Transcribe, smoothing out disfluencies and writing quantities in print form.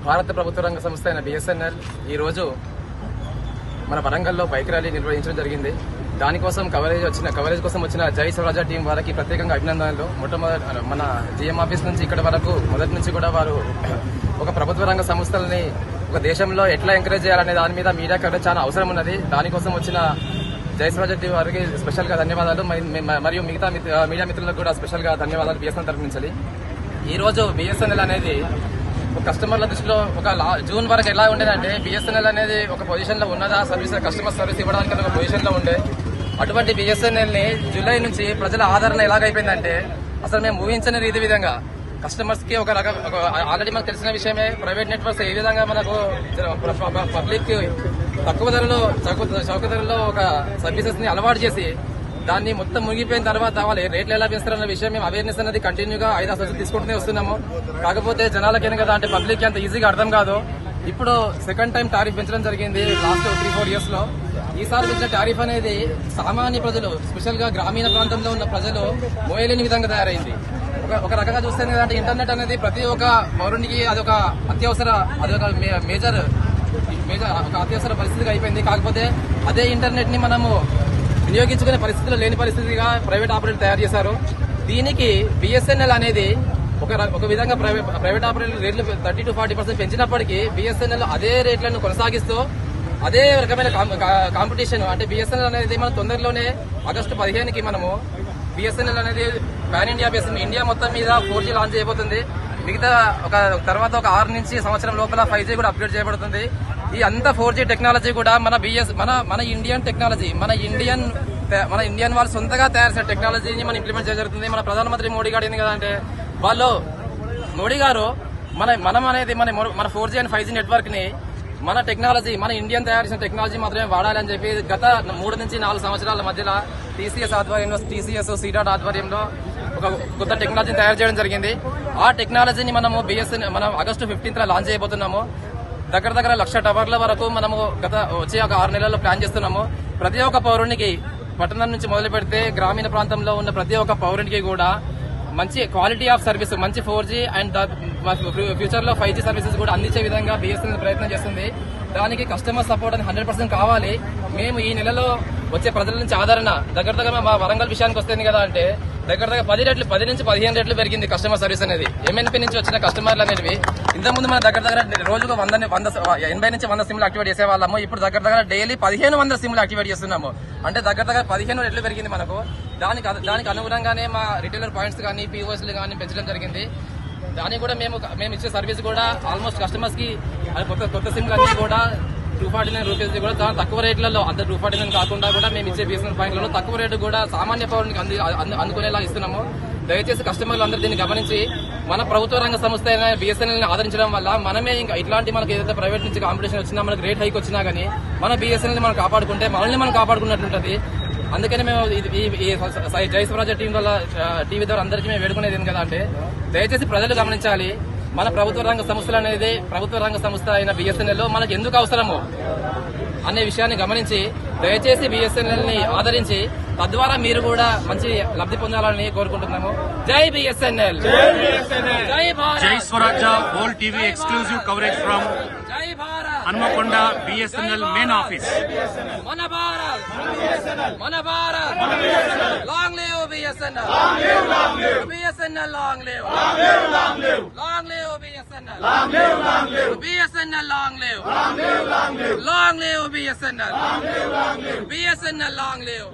భారత ప్రభుత్వ రంగ సంస్థ అయిన బిఎస్ఎన్ఎల్ ఈ రోజు మన వరంగల్లో బైక్ ర్యాలీ నిర్వహించడం జరిగింది. దానికోసం కవరేజ్ కోసం వచ్చిన జై స్వరాజ టీం వారికి ప్రత్యేకంగా అభినందనలు. మొట్టమొదటి మన జిఎం ఆఫీస్ నుంచి ఇక్కడ వరకు మొదటి నుంచి కూడా వారు ఒక ప్రభుత్వ రంగ సంస్థలని ఒక దేశంలో ఎట్లా ఎంకరేజ్ చేయాలనే దాని మీద మీడియా కవరేజ్ చాలా అవసరం ఉన్నది. దానికోసం వచ్చిన జై స్వరాజ టీం వారికి స్పెషల్ గా ధన్యవాదాలు. మరియు మిగతా మీడియా మిత్రులకు కూడా స్పెషల్ గా ధన్యవాదాలు బిఎస్ఎన్ఎల్ తరఫు నుంచి. ఈ రోజు బిఎస్ఎన్ఎల్ అనేది కస్టమర్ల దృష్టిలో ఒక జూన్ వరకు ఎలా ఉండేదంటే బిఎస్ఎన్ఎల్ అనేది ఒక పొజిషన్ లో ఉన్నదా కస్టమర్ సర్వీస్ ఇవ్వడానికి ఒక పొజిషన్ లో ఉండే అటువంటి బిఎస్ఎన్ఎల్ ని జూలై నుంచి ప్రజల ఆదరణ ఎలాగైపోయిందంటే అసలు మేము ఊహించని రీతి విధంగా కస్టమర్స్ కి ఒక ఆల్రెడీ మనకు తెలిసిన విషయమే ప్రైవేట్ నెట్వర్క్స్ ఏ విధంగా మనకు పబ్లిక్ కి తక్కువ ధరలో చౌక ధరలో ఒక సర్వీసెస్ ని అలవాటు చేసి దాన్ని మొత్తం ముగిపోయిన తర్వాత వాళ్ళు రేట్లు ఎలా పెంచుతారన్న విషయం మేము అవేర్నెస్ అనేది కంటిన్యూగా 5-6 రోజులు తీసుకుంటూనే వస్తున్నాము. కాకపోతే జనాలకేం కదా అంటే పబ్లిక్ అంత ఈజీగా అర్థం కాదు. ఇప్పుడు సెకండ్ టైం టారిఫ్ పెంచడం జరిగింది లాస్ట్ 3-4 ఇయర్స్ లో. ఈసారి పెంచిన టారిఫ్ అనేది సామాన్య ప్రజలు స్పెషల్ గా గ్రామీణ ప్రాంతంలో ఉన్న ప్రజలు మోయలేని విధంగా తయారైంది. ఒక రకంగా చూస్తే ఏంటంటే ఇంటర్నెట్ అనేది ప్రతి ఒక్క పౌరునికి అదొక మేజర్ ఒక అత్యవసర పరిస్థితిగా అయిపోయింది. కాకపోతే అదే ఇంటర్నెట్ ని మనము వినియోగించుకునే పరిస్థితుల్లో లేని పరిస్థితిగా ప్రైవేట్ ఆపరేటర్ తయారు చేశారు. దీనికి బిఎస్ఎన్ఎల్ అనేది ఒక విధంగా ప్రైవేట్ ఆపరేటర్ రేట్లు 30-40% పెంచినప్పటికీ బిఎస్ఎన్ఎల్ అదే రేట్లను కొనసాగిస్తూ అదే రకమైన కాంపిటీషన్ అంటే బిఎస్ఎన్ఎల్ అనేది మనం తొందరలోనే ఆగస్టు 15కి మనము బిఎస్ఎన్ఎల్ అనేది పాన్ ఇండియా బేస్ ఇండియా మొత్తం మీద 4G లాంచ్ చేయబోతుంది. మిగతా తర్వాత ఒక 6 నుంచి సంవత్సరం లోపల 5G కూడా అప్గ్రేడ్ చేయబడుతుంది. ఈ అంతా 4G టెక్నాలజీ కూడా మన ఇండియన్ టెక్నాలజీ మన ఇండియన్ వాళ్ళు సొంతగా తయారు చేసిన టెక్నాలజీని మనం ఇంప్లిమెంట్ చేయజరుగుతుంది. మన ప్రధానమంత్రి మోడీ గారు ఏంది కదంటే మోడీ గారు మనం అనేది మన 4G అండ్ 5G నెట్వర్క్ ని మన టెక్నాలజీ మన ఇండియన్ తయారు చేసిన టెక్నాలజీ మాత్రమే వాడాలని చెప్పి గత 3 నుంచి 4 సంవత్సరాల మధ్యలో టీసీఎస్ ఆధ్వర్యంలో సీడాట్ ఆధ్వర్యంలో ఒక కొత్త టెక్నాలజీని తయారు చేయడం జరిగింది. ఆ టెక్నాలజీని మనం ఆగస్టు 15th లాంచ్ చేయబోతున్నాము. దగ్గర 1,00,000 టవర్ల వరకు మనము వచ్చే ఒక 6 నెలల్లో ప్లాన్ చేస్తున్నాము. ప్రతి ఒక్క పౌరునికి పట్టణం నుంచి మొదలు పెడితే గ్రామీణ ప్రాంతంలో ఉన్న ప్రతి ఒక్క పౌరునికి కూడా మంచి క్వాలిటీ ఆఫ్ సర్వీస్ మంచి 4G అండ్ ఫ్యూచర్ లో 5G సర్వీసెస్ కూడా అందించే విధంగా బిఎస్ఎన్ఎల్ ప్రయత్నం చేస్తుంది. దానికి కస్టమర్ సపోర్ట్ అని 100% కావాలి. మేము ఈ నెలలో వచ్చే ప్రజల నుంచి ఆదరణ దగ్గర మా వరంగల్ విషయానికి వస్తుంది కదా అంటే దగ్గర 10 నుంచి 15 రెట్లు పెరిగింది కస్టమర్ సర్వీస్ అనేది. ఎంఎన్పీ నుంచి వచ్చిన కస్టమర్లు అనేవి ఇంతకుముందు మన దగ్గర రోజుకు 80 నుంచి 100 సిమ్లు యాక్టివేట్ చేసేవాళ్ళము. ఇప్పుడు దగ్గర డైలీ 1500 సిమ్లు యాక్టివేట్ చేస్తున్నాము. అంటే దగ్గర 15 రెట్లు పెరిగింది మనకు. దానికి అనుగుణంగానే మా రిటైలర్ పాయింట్స్ కానీ POSలు కానీ పెంచడం జరిగింది. దానికి కూడా మేము ఇచ్చే సర్వీస్ కూడా ఆల్మోస్ట్ కస్టమర్స్ కి కొత్త సిమ్లు అన్ని కూడా 249 రూపీస్ కూడా చాలా తక్కువ రేట్లలో అంత 249 కాకుండా కూడా మేము ఇచ్చే బిఎస్ఎన్ఎల్ పాయింట్లలో తక్కువ రేటు కూడా సామాన్య పౌరునికి అందుకునేలా ఇస్తున్నాము. దయచేసి కస్టమర్లు అందరూ దీన్ని గమనించి మన ప్రభుత్వ రంగ సంస్థ అయిన బిఎస్ఎన్ఎల్ ని ఆదరించడం వల్ల మనమే ఇంకా ఇట్లాంటి మనకి ఏదైతే ప్రైవేట్ నుంచి కాంపిటీషన్ వచ్చినా మనకి రేట్ హైక్ వచ్చినా గానీ మన బిఎస్ఎన్ఎల్ ని మనం కాపాడుకుంటే మనల్ని మనం కాపాడుకున్నట్టుంటది. అందుకని మేము జై స్వరాజ టీవీ ద్వారా అందరికీ మేము వేడుకునేది ఏం కదా అంటే దయచేసి ప్రజలు గమనించాలి. మన ప్రభుత్వ రంగ సంస్థలు అనేది ప్రభుత్వ రంగ సంస్థ అయిన బిఎస్ఎన్ఎల్ లో మనకు ఎందుకు అవసరము అనే విషయాన్ని గమనించి దయచేసి బిఎస్ఎన్ఎల్ ని ఆదరించి తద్వారా మీరు కూడా మంచి లబ్ధి పొందాలని కోరుకుంటున్నాము. జై బిఎస్ఎన్ఎల్, జై భారత్, జై Swaraj world TV exclusive coverage from జై Bharat Hanmakonda BSNL main office. మన భారత్, మన Bharat, long live BSNL, BSNL long live, long live BSNL, BSNL long live, long live BSNL, BSNL long live.